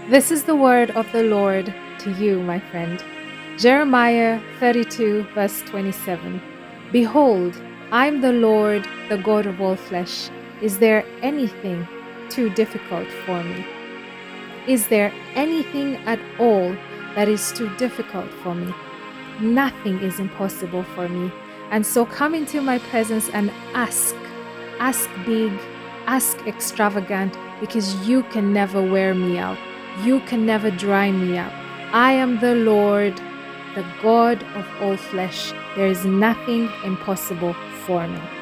This is the word of the Lord to you, my friend. Jeremiah 32, verse 27. Behold, I am the Lord, the God of all flesh. Is there anything too difficult for me? Is there anything at all that is too difficult for me? Nothing is impossible for me. And so come into my presence and ask. Ask big, ask extravagant, because you can never wear me out. You can never dry me up. I am the Lord, the God of all flesh. There is nothing impossible for me.